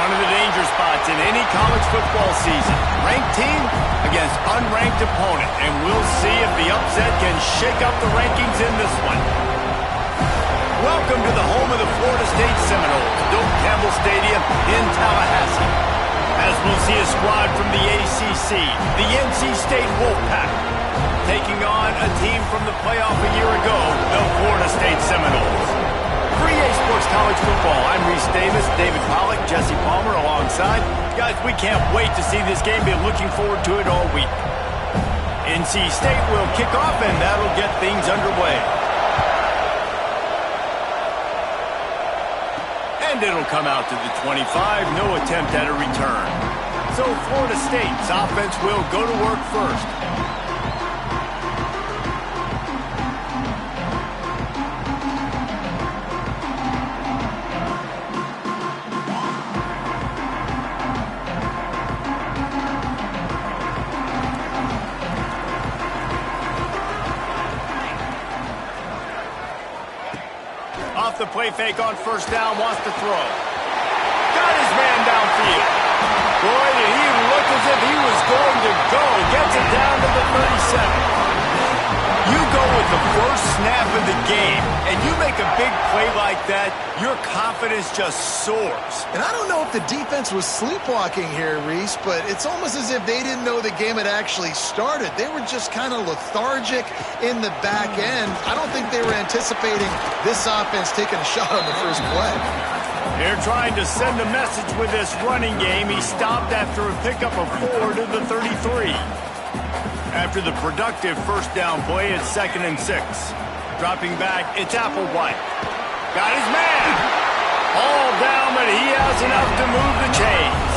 One of the danger spots in any college football season. Ranked team against unranked opponent. And we'll see if the upset can shake up the rankings in this one. Welcome to the home of the Florida State Seminoles, Doak Campbell Stadium in Tallahassee. As we'll see a squad from the ACC, the NC State Wolfpack, taking on a team from the playoff a year ago, the Florida State Seminoles. For EA Sports College Football, I'm Reese Davis, David Pollack, Jesse Palmer alongside. Guys, we can't wait to see this game. Been looking forward to it all week. NC State will kick off, and that'll get things underway. And it'll come out to the 25, no attempt at a return. So Florida State's offense will go to work first. Off the play fake on first down, wants to throw. Got his man downfield. Boy, did he look as if he was going to go. Gets it down to the 37. You go with the first snap of the game, and you make a big play like that, your confidence just soars. And I don't know if the defense was sleepwalking here, Reese, but it's almost as if they didn't know the game had actually started. They were just kind of lethargic in the back end. I don't think they were anticipating this offense taking a shot on the first play. They're trying to send a message with this running game. He stopped after a pickup of 4 to the 33. After the productive first down play, it's 2nd and 6. Dropping back, it's Applewhite. Got his man. All down, but he has enough to move the chains.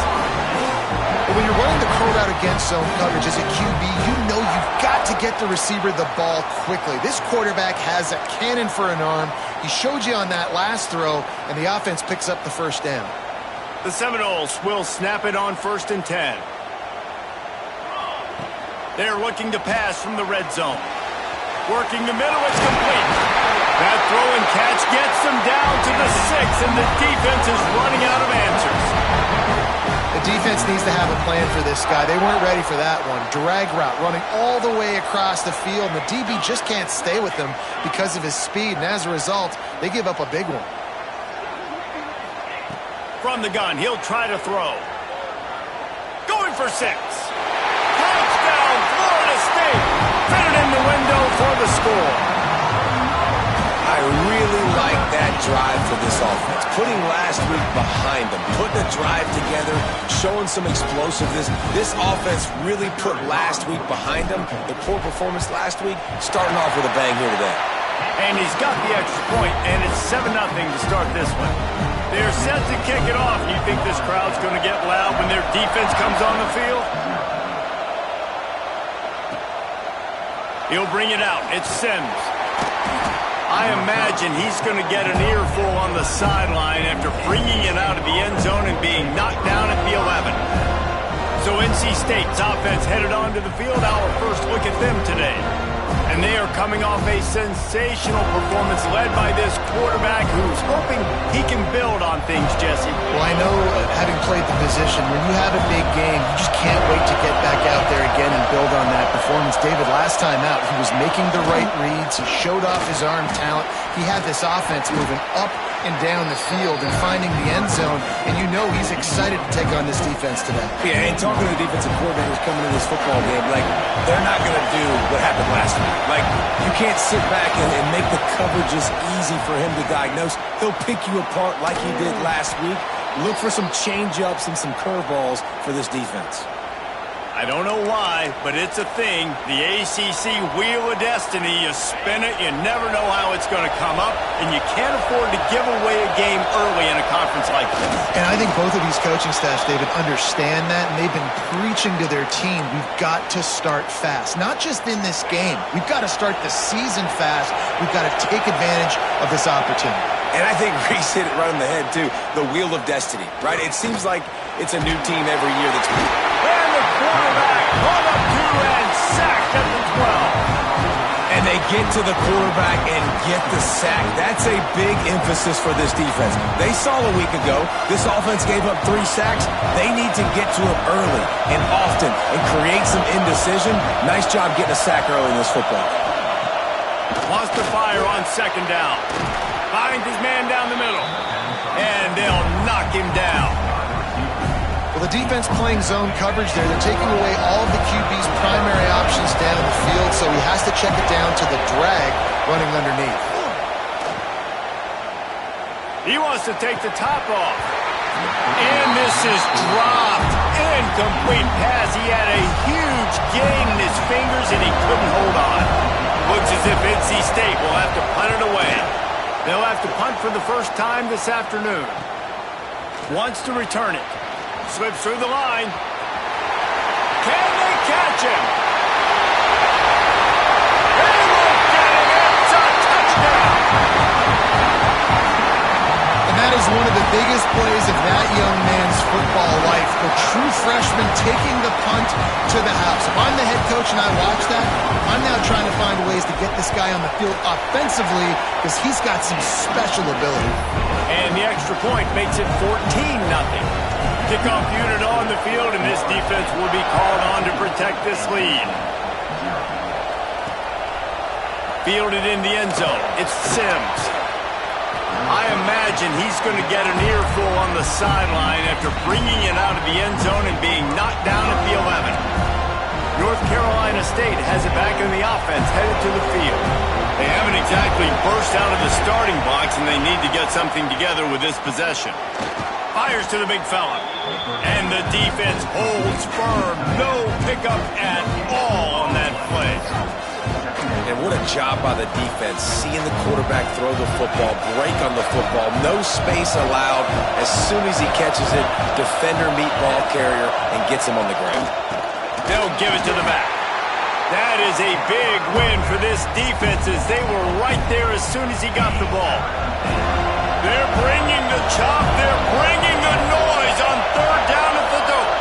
But when you're running the curl out against zone coverage as a QB, you know you've got to get the receiver the ball quickly. This quarterback has a cannon for an arm. He showed you on that last throw, and the offense picks up the first down. The Seminoles will snap it on 1st and 10. They're looking to pass from the red zone. Working the middle, it's complete. That throw and catch gets them down to the 6, and the defense is running out of answers. The defense needs to have a plan for this guy. They weren't ready for that one. Drag route running all the way across the field, and the DB just can't stay with him because of his speed, and as a result, they give up a big one. From the gun, he'll try to throw. Going for 6. Fit it in the window for the score. I really like that drive for this offense. Putting last week behind them, putting a drive together, showing some explosiveness. This offense really put last week behind them. The poor performance last week, starting off with a bang here today. And he's got the extra point, and it's 7-0 to start this one. They're set to kick it off. You think this crowd's going to get loud when their defense comes on the field? He'll bring it out. It's Sims. I imagine he's going to get an earful on the sideline after bringing it out of the end zone and being knocked down at the 11. So NC State's offense headed onto the field. Our first look at them today. And they are coming off a sensational performance led by this quarterback who's hoping he can build on things, Jesse. Well, I know, having played the position, when you have a big game, you just can't wait to get back out there again and build on that performance. David, last time out, he was making the right reads. He showed off his arm talent. He had this offense moving up and down the field and finding the end zone, and you know he's excited to take on this defense today. Yeah, and talking to the defensive coordinators coming into this football game, like, they're not going to do what happened last week. Like, you can't sit back and make the coverages easy for him to diagnose. He'll pick you apart like he did last week. Look for some change-ups and some curveballs for this defense. I don't know why, but it's a thing. The ACC Wheel of Destiny, you spin it, you never know how it's going to come up, and you can't afford to give away a game early in a conference like this. And I think both of these coaching staffs, David, understand that, and they've been preaching to their team, we've got to start fast. Not just in this game. We've got to start the season fast. We've got to take advantage of this opportunity. And I think Reese hit it right on the head, too. The Wheel of Destiny, right? It seems like it's a new team every year that's... And the quarterback caught up to and sacked at the 12. And they get to the quarterback and get the sack. That's a big emphasis for this defense. They saw a week ago this offense gave up 3 sacks. They need to get to it early and often and create some indecision. Nice job getting a sack early in this football. Wants to fire on second down. Finds his man down the middle. And they'll knock him down. Well, the defense playing zone coverage there. They're taking away all of the QB's primary options down the field, so he has to check it down to the drag running underneath. He wants to take the top off. And this is dropped. Incomplete pass. He had a huge gain in his fingers, and he couldn't hold on. Looks as if NC State will have to punt it away. They'll have to punt for the first time this afternoon. Wants to return it. Slips through the line. Can they catch him? They won't get him. It's a touchdown. And that is one of the biggest plays of that young man's football life. The true freshman taking the punt to the house. If I'm the head coach and I watch that, I'm now trying to find ways to get this guy on the field offensively because he's got some special ability. And the extra point makes it 14-0. Kickoff unit on the field, and this defense will be called on to protect this lead. Fielded in the end zone. It's Sims. I imagine he's going to get an earful on the sideline after bringing it out of the end zone and being knocked down at the 11. North Carolina State has it back in the offense, headed to the field. They haven't exactly burst out of the starting blocks, and they need to get something together with this possession. Fires to the big fella. And the defense holds firm. No pickup at all on that play. And what a job by the defense, seeing the quarterback throw the football, break on the football, no space allowed. As soon as he catches it, defender meet ball carrier and gets him on the ground. They'll give it to the back. That is a big win for this defense as they were right there as soon as he got the ball. They're bringing the chop. They're bringing the noise on third down at the dope.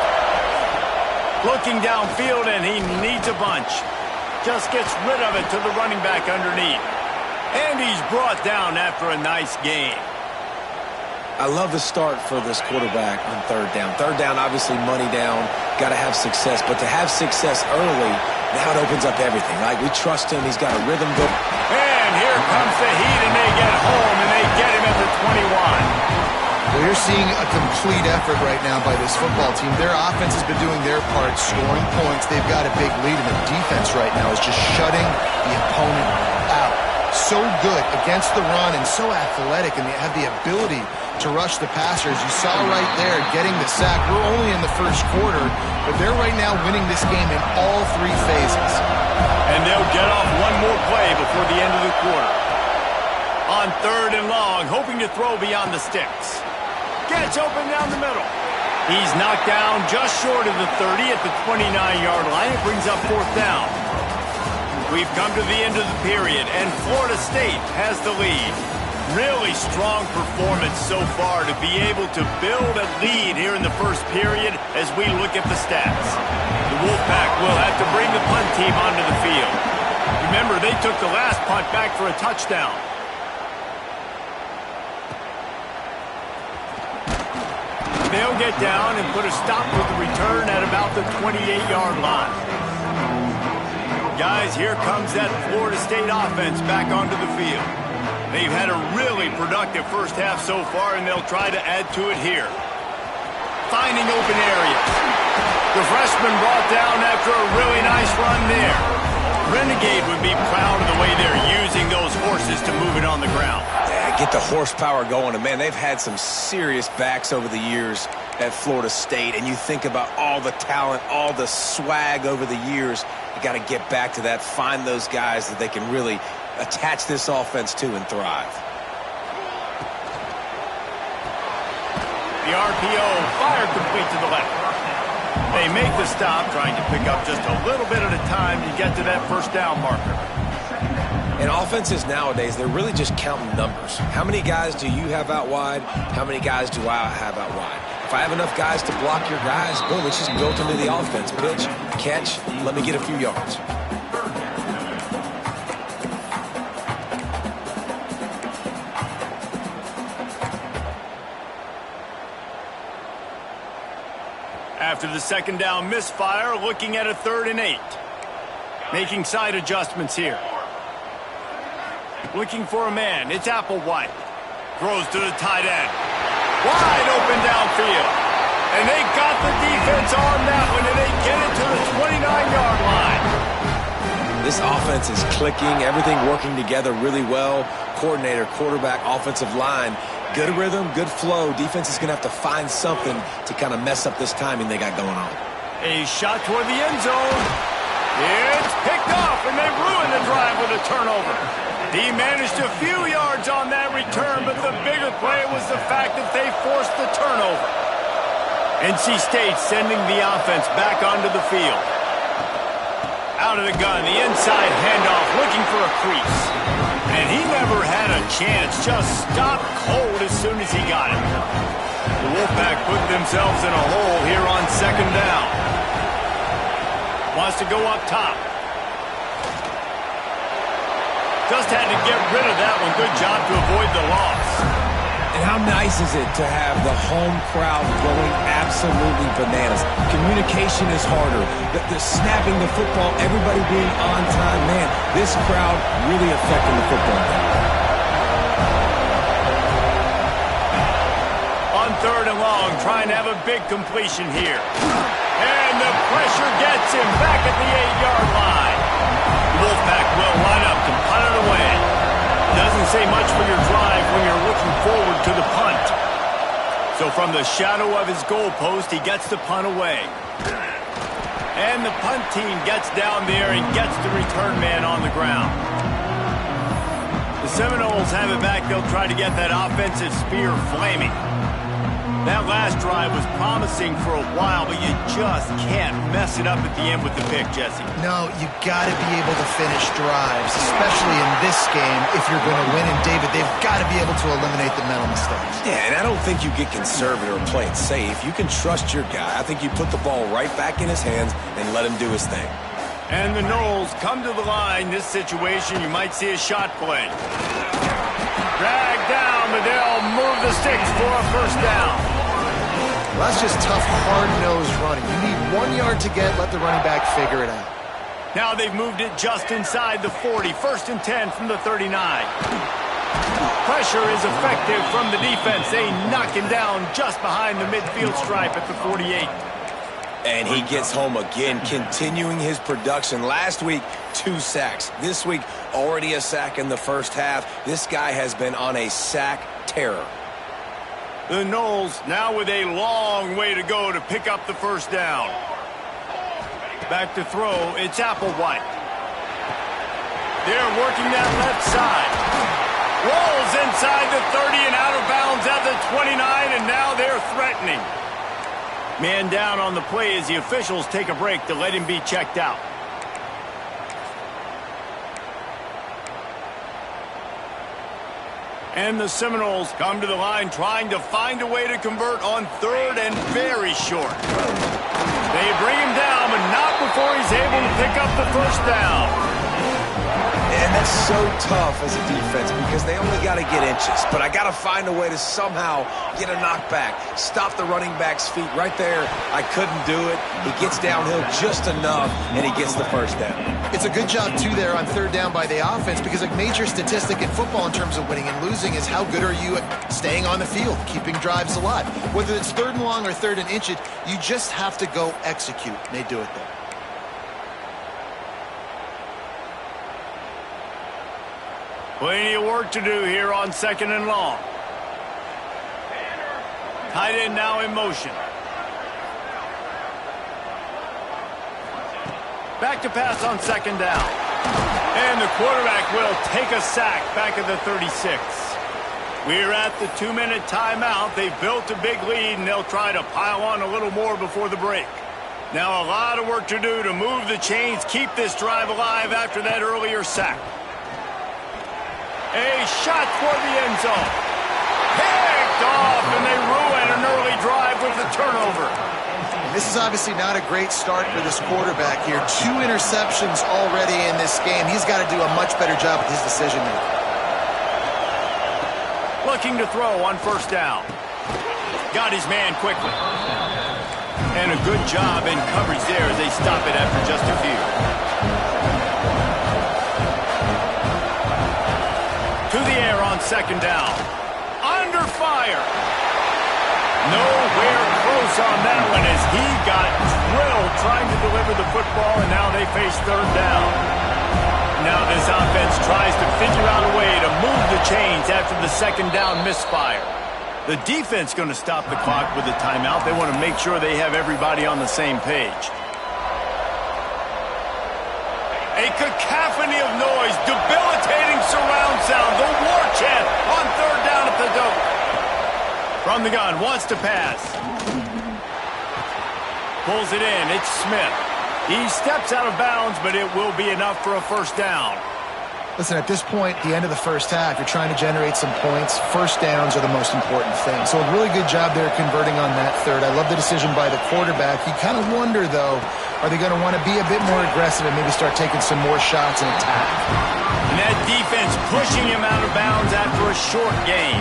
Looking downfield, and he needs a bunch. Just gets rid of it to the running back underneath. And he's brought down after a nice gain. I love the start for this quarterback on third down. Third down, obviously money down. Got to have success. But to have success early, now it opens up everything. Like, we trust him. He's got a rhythm go. And here comes the heat, and they get home, and they get him at the 21. Well, you're seeing a complete effort right now by this football team. Their offense has been doing their part, scoring points. They've got a big lead, and the defense right now is just shutting the opponent out. So good against the run and so athletic, and they have the ability to rush the passer. As you saw right there, getting the sack. We're only in the first quarter, but they're right now winning this game in all 3 phases. And they'll get off one more play before the end of the quarter. On third and long, hoping to throw beyond the sticks. Gets open down the middle. He's knocked down just short of the 30 at the 29-yard line. It brings up fourth down. We've come to the end of the period, and Florida State has the lead. Really strong performance so far to be able to build a lead here in the first period as we look at the stats. The Wolfpack will have to bring the punt team onto the field. Remember, they took the last punt back for a touchdown. They'll get down and put a stop to the return at about the 28-yard line. Guys, here comes that Florida State offense back onto the field. They've had a really productive first half so far, and they'll try to add to it here. Finding open areas. The freshman brought down after a really nice run there. Renegade would be proud of the way they're using those horses to move it on the ground. Yeah, get the horsepower going. And, man, they've had some serious backs over the years at Florida State. And you think about all the talent, all the swag over the years. You got to get back to that, find those guys that they can really attach this offense to and thrive. The RPO fire complete to the left. They make the stop, trying to pick up just a little bit at a time to get to that first down marker. And offenses nowadays, they're really just counting numbers. How many guys do you have out wide? How many guys do I have out wide? If I have enough guys to block your guys, boom, it's just built into the offense. Pitch, catch, let me get a few yards. After the second down misfire, looking at a 3rd and 8. Making side adjustments here. Looking for a man. It's Applewhite. Throws to the tight end. Wide open downfield. And they got the defense on that one, and they get it to the 29-yard line. This offense is clicking, everything working together really well. Coordinator, quarterback, offensive line. Good rhythm, good flow. Defense is going to have to find something to kind of mess up this timing they got going on. A shot toward the end zone. It's picked off, and they ruin the drive with a turnover. He managed a few yards on that return, but the bigger play was the fact that they forced the turnover. NC State sending the offense back onto the field. Out of the gun, the inside handoff, looking for a crease. And he never had a chance, just stopped cold as soon as he got it. The Wolfpack put themselves in a hole here on 2nd down. Wants to go up top. Just had to get rid of that one. Good job to avoid the loss. And how nice is it to have the home crowd going absolutely bananas? Communication is harder. The snapping the football, everybody being on time. Man, this crowd really affecting the football game. On 3rd and long, trying to have a big completion here. And the pressure gets him back at the 8-yard line. Wolfpack will line up to punt it away. Doesn't say much for your drive when you're looking forward to the punt. So from the shadow of his goalpost, he gets the punt away. And the punt team gets down there and gets the return man on the ground. The Seminoles have it back. They'll try to get that offensive spear flaming. That last drive was promising for a while, but you just can't mess it up at the end with the pick, Jesse. No, you got to be able to finish drives, especially in this game if you're going to win. And, David, they've got to be able to eliminate the mental mistakes. Yeah, and I don't think you get conservative or play it safe. You can trust your guy. I think you put the ball right back in his hands and let him do his thing. And the Noles come to the line. This situation, you might see a shot play. Drag down, but they'll move the sticks for a 1st down. Well, that's just tough, hard-nosed running. You need 1 yard to get, let the running back figure it out. Now they've moved it just inside the 40. 1st and 10 from the 39. Pressure is effective from the defense. They knock him down just behind the midfield stripe at the 48. And he gets home again, continuing his production. Last week, 2 sacks. This week, already a sack in the 1st half. This guy has been on a sack terror. The Noles now with a long way to go to pick up the 1st down. Back to throw, it's Applewhite. They're working that left side. Rolls inside the 30 and out of bounds at the 29, and now they're threatening. Man down on the play as the officials take a break to let him be checked out. And the Seminoles come to the line trying to find a way to convert on 3rd and very short. They bring him down, but not before he's able to pick up the 1st down. And that's so tough as a defense because they only got to get inches. But I got to find a way to somehow get a knockback, stop the running back's feet right there. I couldn't do it. He gets downhill just enough, and he gets the 1st down. It's a good job, too, there on 3rd down by the offense because a major statistic in football in terms of winning and losing is how good are you at staying on the field, keeping drives alive. Whether it's 3rd and long or 3rd and inch, you just have to go execute. And they do it there. Plenty of work to do here on 2nd and long. Tight end now in motion. Back to pass on 2nd down. And the quarterback will take a sack back at the 36. We're at the 2-minute timeout. They've built a big lead, and they'll try to pile on a little more before the break. Now a lot of work to do to move the chains, keep this drive alive after that earlier sack. A shot toward the end zone. Picked off, and they ruin an early drive with the turnover. And this is obviously not a great start for this quarterback here. 2 interceptions already in this game. He's got to do a much better job with his decision-making. Looking to throw on 1st down. Got his man quickly. And a good job in coverage there as they stop it after just a few. To the air on second down. Under fire. Nowhere close on that one as he got drilled trying to deliver the football, and now they face third down. Now this offense tries to figure out a way to move the chains after the second down misfire. The defense going to stop the clock with a timeout. They want to make sure they have everybody on the same page. A cacophony of noise, debilitating surround sound, the war chant on third down at the dope. From the gun, wants to pass. Pulls it in, it's Smith. He steps out of bounds, but it will be enough for a first down. Listen, at this point, the end of the first half, you're trying to generate some points. First downs are the most important thing. So a really good job there converting on that third. I love the decision by the quarterback. You kind of wonder, though, are they going to want to be a bit more aggressive and maybe start taking some more shots and attack? And that defense pushing him out of bounds after a short gain.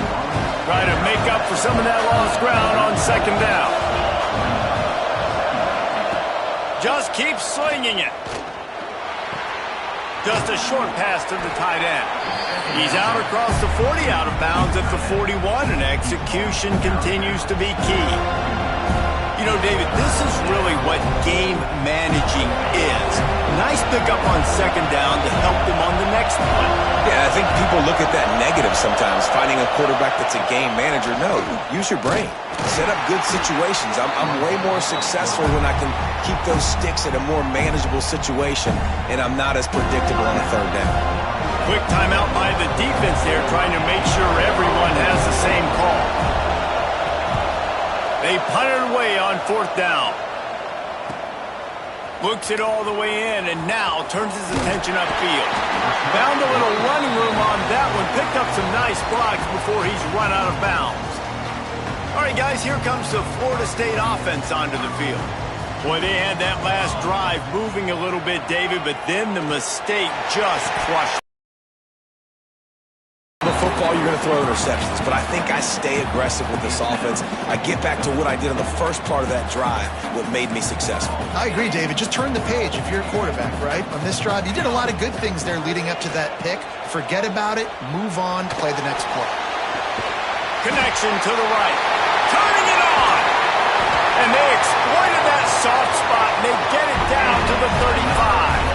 Try to make up for some of that lost ground on second down. Just keep slinging it. Just a short pass to the tight end. He's out across the 40, out of bounds at the 41, and execution continues to be key. You know, David, this is really what game managing is. Nice pickup on second down to help them on the next one. Yeah, I think people look at that negative sometimes, finding a quarterback that's a game manager. No, use your brain. Set up good situations. I'm way more successful when I can keep those sticks in a more manageable situation, and I'm not as predictable on a third down. Quick timeout by the defense there, trying to make sure everyone has the same call. They punt it away on fourth down. Looks it all the way in, and now turns his attention upfield. Found a little running room on that one. Picked up some nice blocks before he's run out of bounds. All right, guys, here comes the Florida State offense onto the field. Boy, they had that last drive moving a little bit, David, but then the mistake just crushed. The football, you're going to throw interceptions, but I think I stay aggressive with this offense. I get back to what I did in the first part of that drive, what made me successful. I agree, David. Just turn the page if you're a quarterback, right? On this drive, you did a lot of good things there leading up to that pick. Forget about it, move on, play the next play. Connection to the right. Turning it on! And they exploited that soft spot, and they get it down to the 35.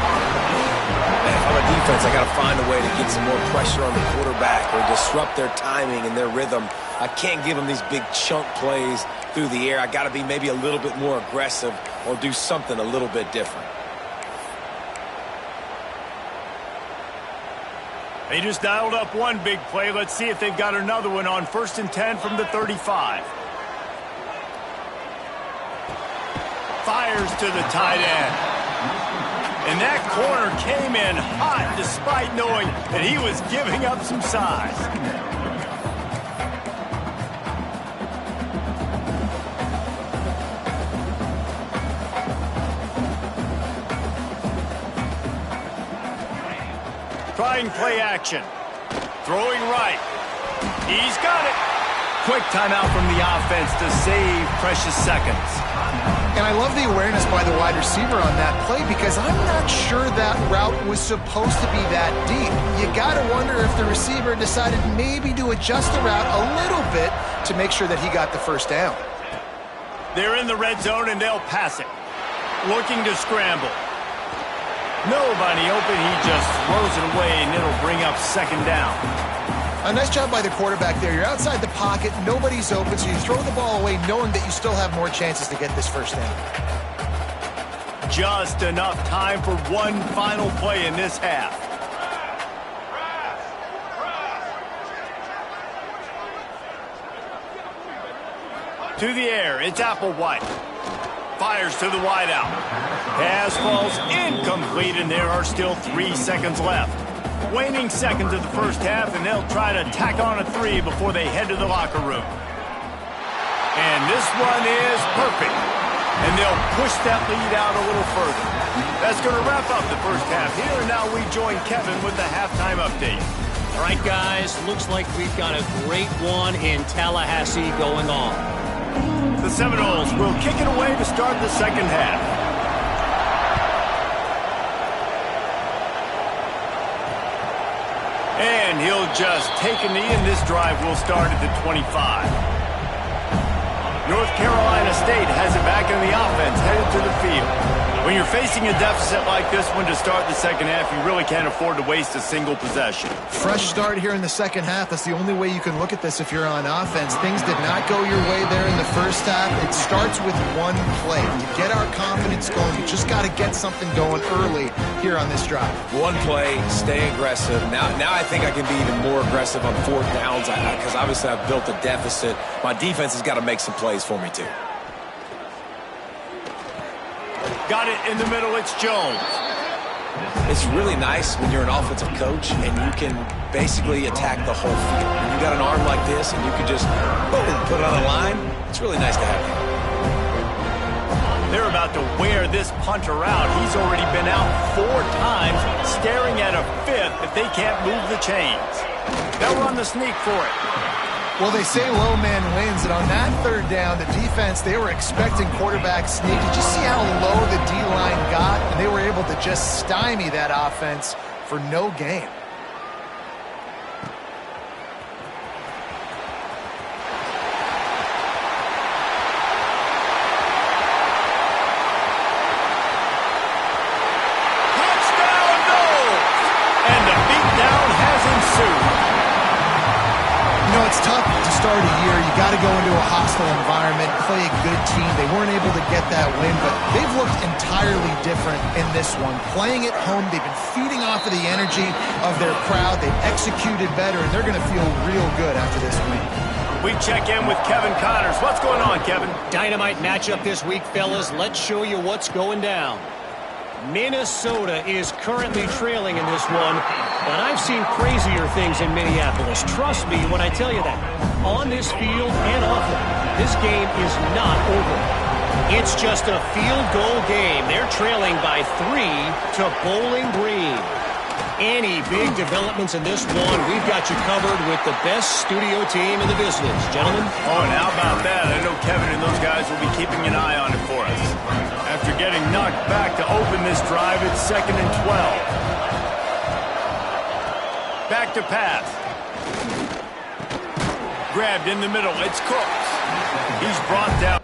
If I'm a defense, I got to find a way to get some more pressure on the quarterback or disrupt their timing and their rhythm. I can't give them these big chunk plays through the air. I got to be maybe a little bit more aggressive or do something a little bit different. They just dialed up one big play. Let's see if they've got another one on 1st and 10 from the 35. Fires to the tight end. And that corner came in hot despite knowing that he was giving up some size. Trying play action. Throwing right. He's got it. Quick timeout from the offense to save precious seconds. And I love the awareness by the wide receiver on that play because I'm not sure that route was supposed to be that deep. You got to wonder if the receiver decided maybe to adjust the route a little bit to make sure that he got the first down. They're in the red zone and they'll pass it. Looking to scramble. Nobody open, he just throws it away and it'll bring up second down. A nice job by the quarterback there. You're outside the pocket, nobody's open, so you throw the ball away knowing that you still have more chances to get this first down. Just enough time for one final play in this half. To the air, it's Applewhite. Fires to the wideout. Pass falls incomplete, and there are still 3 seconds left. Waning seconds of the first half, and they'll try to tack on a 3 before they head to the locker room. And this one is perfect. And they'll push that lead out a little further. That's going to wrap up the first half here, and now we join Kevin with the halftime update. All right, guys, looks like we've got a great one in Tallahassee going on. The Seminoles will kick it away to start the second half. And he'll just take a knee, and this drive will start at the 25. North Carolina State has it back in the offense, headed to the field. When you're facing a deficit like this one to start the second half, you really can't afford to waste a single possession. Fresh start here in the second half. That's the only way you can look at this if you're on offense. Things did not go your way there in the first half. It starts with one play. To get our confidence going, you just got to get something going early here on this drive. One play, stay aggressive. Now I think I can be even more aggressive on fourth downs because obviously I've built a deficit. My defense has got to make some plays for me too. Got it in the middle, it's Jones. It's really nice when you're an offensive coach and you can basically attack the whole field. When you got an arm like this and you can just boom, put it on the line, it's really nice to have that. They're about to wear this punter out. He's already been out 4 times, staring at a 5th if they can't move the chains. They'll run the sneak for it. Well, they say low man wins, and on that third down, the defense, they were expecting quarterback sneak. Did you see how low the D-line got? And they were able to just stymie that offense for no gain. Touchdown, Noles! And the beatdown has ensued. You know, it's tough to start a year. You got to go into a hostile environment, play a good team. They weren't able to get that win, but they've looked entirely different in this one. Playing at home, they've been feeding off of the energy of their crowd. They've executed better, and they're going to feel real good after this win. We check in with Kevin Connors. What's going on, Kevin? Dynamite matchup this week, fellas. Let's show you what's going down. Minnesota is currently trailing in this one, but I've seen crazier things in Minneapolis. Trust me when I tell you that. On this field and off it, this game is not over. It's just a field goal game. They're trailing by 3 to Bowling Green. Any big developments in this one, we've got you covered with the best studio team in the business. Gentlemen? Oh, and how about that? I know Kevin and those guys will be keeping an eye on it for us. After getting knocked back to open this drive, it's 2nd and 12. Back to pass. Grabbed in the middle. It's Cooks. He's brought down.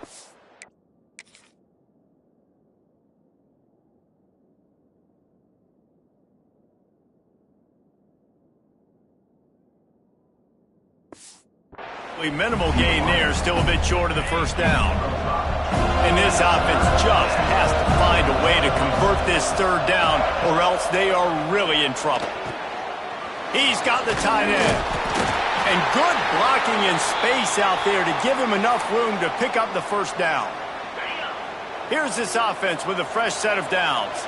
Minimal gain there, still a bit short of the first down. And this offense just has to find a way to convert this third down, or else they are really in trouble. He's got the tight end. And good blocking in space out there to give him enough room to pick up the first down. Here's this offense with a fresh set of downs.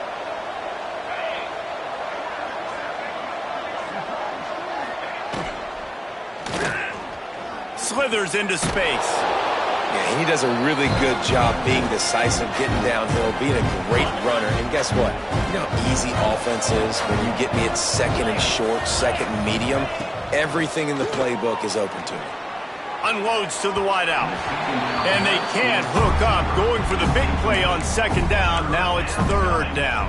Slithers into space. Yeah, he does a really good job being decisive, getting downhill, being a great runner. And guess what? You know how easy offense is when you get me at 2nd and short, 2nd and medium? Everything in the playbook is open to me. Unloads to the wideout. And they can't hook up. Going for the big play on 2nd down. Now it's 3rd down.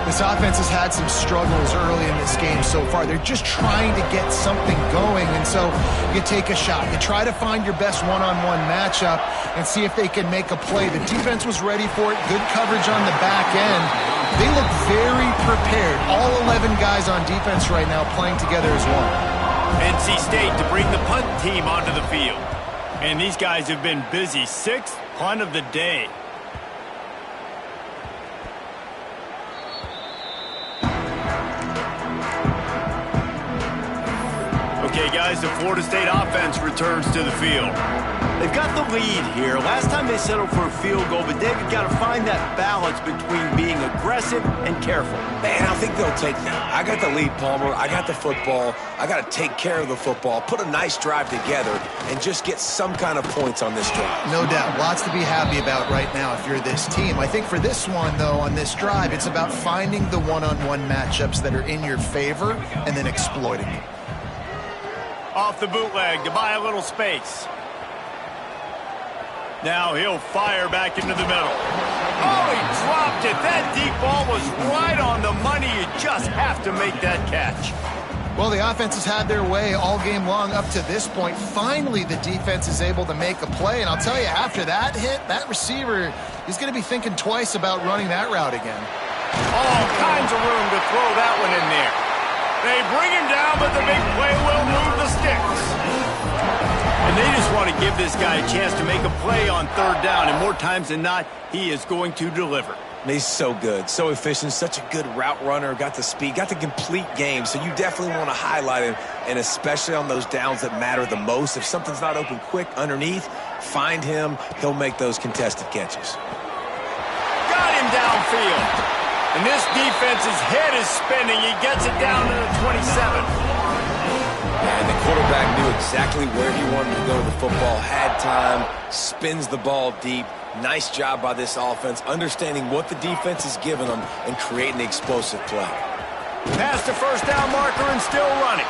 This offense has had some struggles early in this game so far. They're just trying to get something going, and so you take a shot. You try to find your best one-on-one matchup and see if they can make a play. The defense was ready for it. Good coverage on the back end. They look very prepared. All 11 guys on defense right now playing together as one. NC State to bring the punt team onto the field. And these guys have been busy. 6th punt of the day. Okay, guys, the Florida State offense returns to the field. They've got the lead here. Last time they settled for a field goal, but David got to find that balance between being aggressive and careful. Man, I think they'll take that. I got the lead, Palmer. I got the football. I got to take care of the football, put a nice drive together, and just get some kind of points on this drive. No doubt. Lots to be happy about right now if you're this team. I think for this one, though, on this drive, it's about finding the one-on-one matchups that are in your favor and then exploiting them. Off the bootleg to buy a little space. Now he'll fire back into the middle. Oh, he dropped it. That deep ball was right on the money. You just have to make that catch. Well, the offense has had their way all game long up to this point. Finally, the defense is able to make a play. And I'll tell you, after that hit, that receiver is going to be thinking twice about running that route again. All kinds of room to throw that one in there. They bring him down, but the big play will move the sticks. And they just want to give this guy a chance to make a play on third down. And more times than not, he is going to deliver. He's so good, so efficient, such a good route runner, got the speed, got the complete game. So you definitely want to highlight him, and especially on those downs that matter the most. If something's not open quick underneath, find him. He'll make those contested catches. Got him downfield. And this defense's head is spinning. He gets it down to the 27. And the quarterback knew exactly where he wanted to go with the football, had time, spins the ball deep. Nice job by this offense, understanding what the defense is giving them and creating the explosive play. Past the first down marker and still running.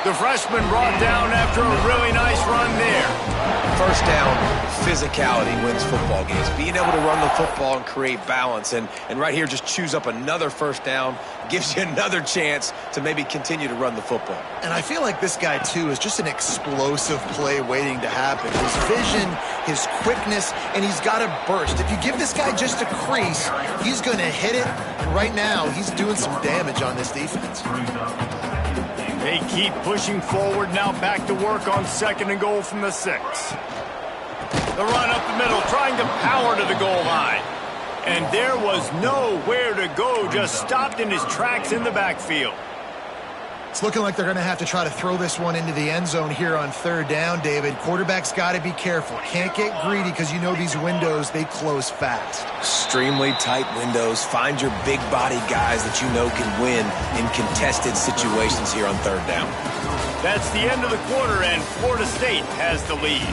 The freshman brought down after a really nice run there. First down, physicality wins football games. Being able to run the football and create balance. And right here, just choose up another first down, gives you another chance to maybe continue to run the football. And I feel like this guy, too, is just an explosive play waiting to happen. His vision, his quickness, and he's got a burst. If you give this guy just a crease, he's going to hit it. And right now, he's doing some damage on this defense. They keep pushing forward, now back to work on 2nd and goal from the 6. The run up the middle, trying to power to the goal line. And there was nowhere to go, just stopped in his tracks in the backfield. It's looking like they're going to have to try to throw this one into the end zone here on 3rd down, David. Quarterback's got to be careful. Can't get greedy because you know these windows, they close fast. Extremely tight windows. Find your big body guys that you know can win in contested situations here on 3rd down. That's the end of the quarter, and Florida State has the lead.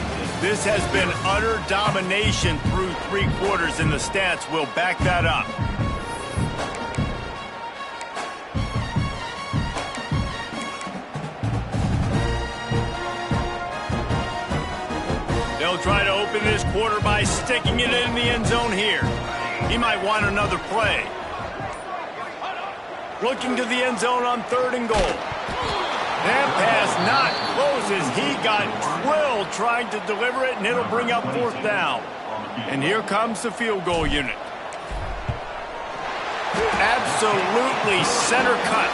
This has been utter domination through 3 quarters, and the stats will back that up. They'll try to open this quarter by sticking it in the end zone here. He might want another play. Looking to the end zone on 3rd and goal. That pass not close as he got drilled trying to deliver it, and it'll bring up 4th down. And here comes the field goal unit. Absolutely center cut.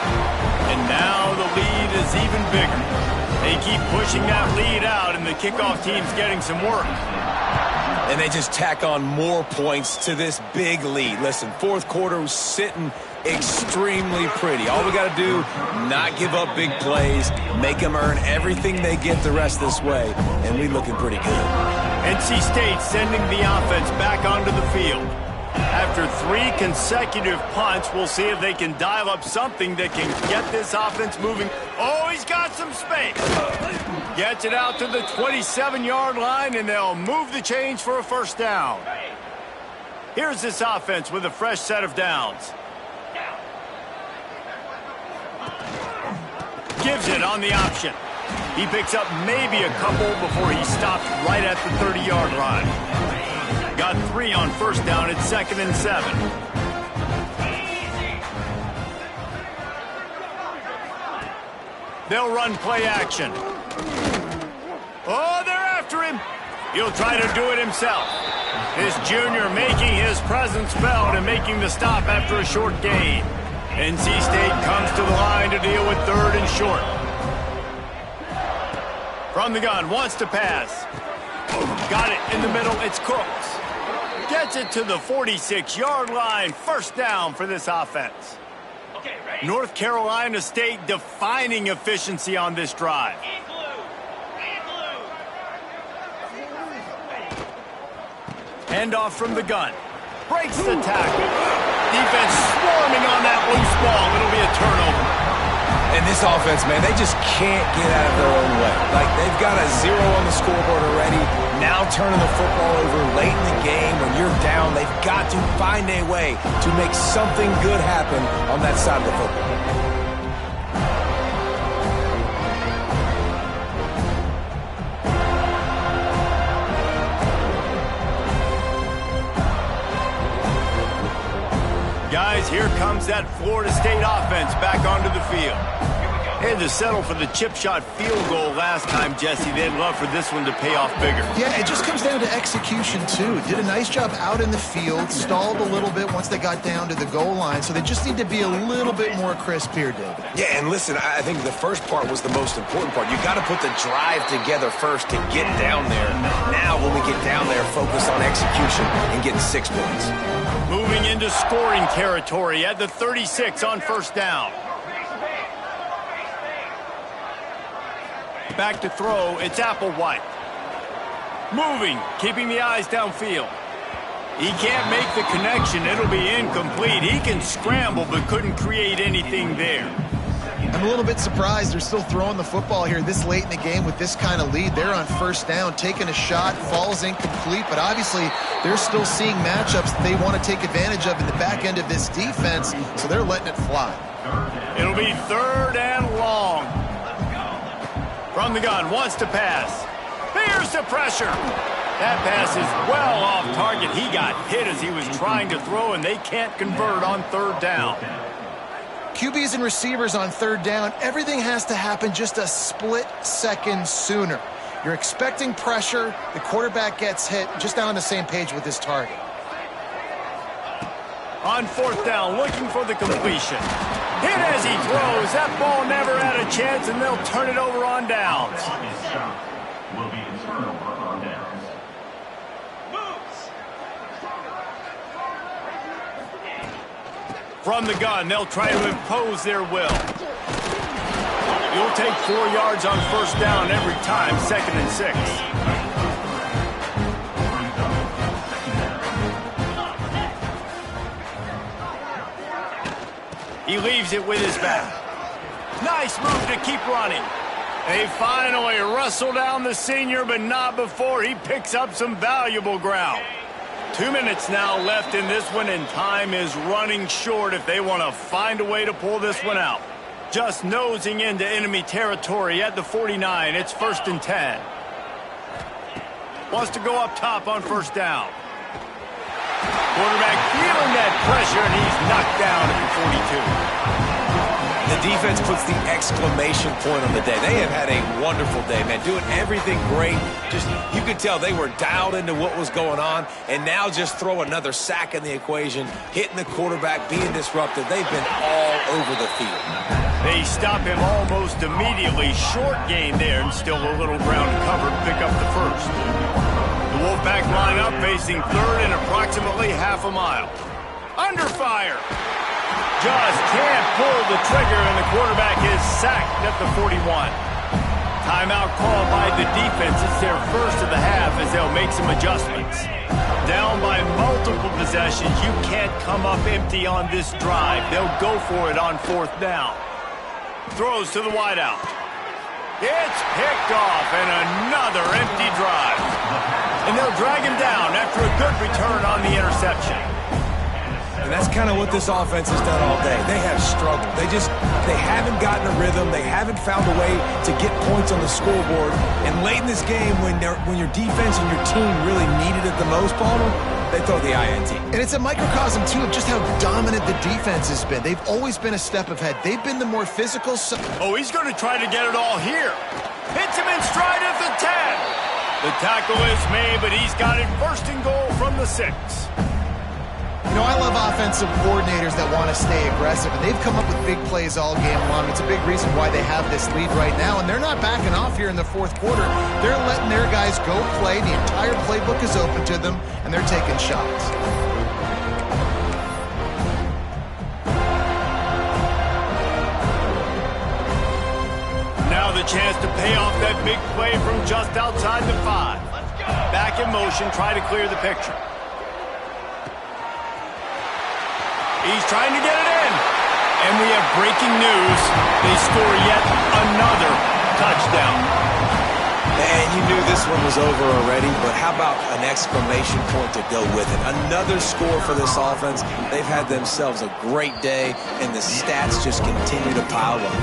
And now the lead is even bigger. They keep pushing that lead out, and the kickoff team's getting some work. And they just tack on more points to this big lead. Listen, 4th quarter was sitting extremely pretty. All we got to do, not give up big plays, make them earn everything they get the rest this way, and we looking pretty good. NC State sending the offense back onto the field. After 3 consecutive punts, we'll see if they can dial up something that can get this offense moving. Oh, he's got some space. Gets it out to the 27-yard line, and they'll move the chains for a 1st down. Here's this offense with a fresh set of downs. Gives it on the option. He picks up maybe a couple before he stopped right at the 30-yard line. Got 3 on 1st down at 2nd and 7. They'll run play action. Oh, they're after him. He'll try to do it himself. This junior making his presence felt and making the stop after a short gain. NC State comes to the line to deal with 3rd and short. From the gun, wants to pass. Got it in the middle, it's Cooks. Gets it to the 46-yard line, 1st down for this offense. North Carolina State defining efficiency on this drive. Handoff from the gun. Breaks the tackle. Defense swarming on that loose ball. It'll be a turnover. And this offense, man, they just can't get out of their own way. Like, they've got a 0 on the scoreboard already. Now turning the football over late in the game when you're down, they've got to find a way to make something good happen on that side of the football. Guys, here comes that Florida State offense back onto the field. Had to settle for the chip shot field goal last time, Jesse. They'd love for this one to pay off bigger. Yeah, it just comes down to execution, too. Did a nice job out in the field, stalled a little bit once they got down to the goal line, so they just need to be a little bit more crisp here, David. Yeah, and listen, I think the first part was the most important part. You got to put the drive together first to get down there. Now, when we get down there, focus on execution and getting 6 points. Moving into scoring territory at the 36 on first down. Back to throw, it's Applewhite. Moving, keeping the eyes downfield. He can't make the connection, it'll be incomplete. He can scramble, but couldn't create anything there. I'm a little bit surprised they're still throwing the football here this late in the game with this kind of lead. They're on first down, taking a shot, falls incomplete, but obviously they're still seeing matchups that they want to take advantage of in the back end of this defense, so they're letting it fly. It'll be 3rd and long. From the gun, wants to pass. Here's the pressure. That pass is well off target. He got hit as he was trying to throw, and they can't convert on 3rd down. QBs and receivers on 3rd down, everything has to happen just a split second sooner. You're expecting pressure, the quarterback gets hit, just not on the same page with his target. On 4th down, looking for the completion. Hit as he throws. That ball never had a chance, and they'll turn it over on downs. Will be a turnover on downs. From the gun, they'll try to impose their will. You'll take 4 yards on first down every time, 2nd and 6. He leaves it with his back. Nice move to keep running. They finally wrestle down the senior, but not before he picks up some valuable ground. 2 minutes now left in this one, and time is running short if they want to find a way to pull this one out. Just nosing into enemy territory at the 49. It's 1st and 10. Wants to go up top on first down. Quarterback feeling that pressure, and he's knocked down at the 42. The defense puts the exclamation point on the day. They have had a wonderful day, man. Doing everything great. Just, you could tell they were dialed into what was going on, and now just throw another sack in the equation, hitting the quarterback, being disruptive. They've been all over the field. They stop him almost immediately. Short gain there, and still a little ground covered. Pick up the first. The Wolfpack line up, facing 3rd and approximately half a mile. Under fire. Just can't pull the trigger, and the quarterback is sacked at the 41. Timeout called by the defense. It's their first of the half as they'll make some adjustments. Down by multiple possessions, you can't come up empty on this drive. They'll go for it on 4th down. Throws to the wideout. It's picked off, and another empty drive. And they'll drag him down after a good return on the interception. And that's kind of what this offense has done all day. They have struggled. They haven't gotten a rhythm. They haven't found a way to get points on the scoreboard. And late in this game, when your defense and your team really needed it the most, Palmer, they throw the INT. And it's a microcosm, too, of just how dominant the defense has been. They've always been a step ahead. They've been the more physical. Oh, he's going to try to get it all here. Hits him in stride at the 10. The tackle is made, but he's got it 1st and goal from the 6. You know, I love offensive coordinators that want to stay aggressive, and they've come up with big plays all game long. It's a big reason why they have this lead right now, and they're not backing off here in the 4th quarter. They're letting their guys go play. The entire playbook is open to them, and they're taking shots. Now the chance to pay off that big play from just outside the 5. Back in motion, try to clear the picture. He's trying to get it in. And we have breaking news. They score yet another touchdown. And you knew this one was over already, but how about an exclamation point to go with it? Another score for this offense. They've had themselves a great day, and the stats just continue to pile up.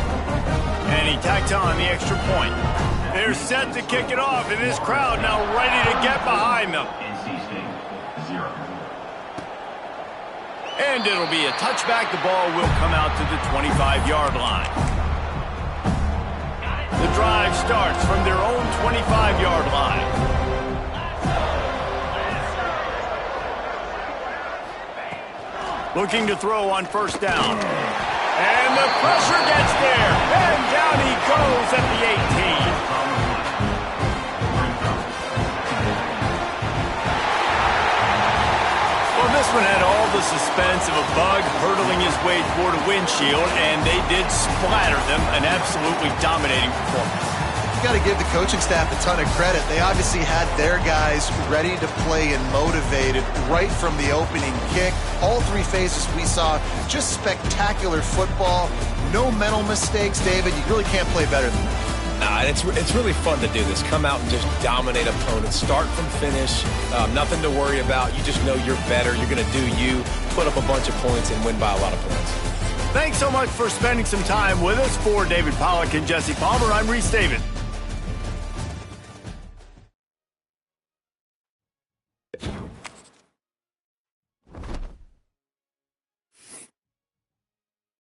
And he tacked on the extra point. They're set to kick it off, and this crowd now ready to get behind them. And it'll be a touchback. The ball will come out to the 25-yard line. The drive starts from their own 25-yard line. Looking to throw on first down. And the pressure gets there. And down he goes at the 18. Well, this one had all the suspense of a bug hurtling his way toward a windshield, and they did splatter them. An absolutely dominating performance. Got to give the coaching staff a ton of credit. They obviously had their guys ready to play and motivated right from the opening kick. All three phases we saw, just spectacular football. No mental mistakes, David. You really can't play better than that. Nah, it's really fun to do this. Come out and just dominate opponents. Start from finish. Nothing to worry about. You just know you're better. You're going to do you, put up a bunch of points, and win by a lot of points. Thanks so much for spending some time with us. For David Pollack and Jesse Palmer, I'm Reese David.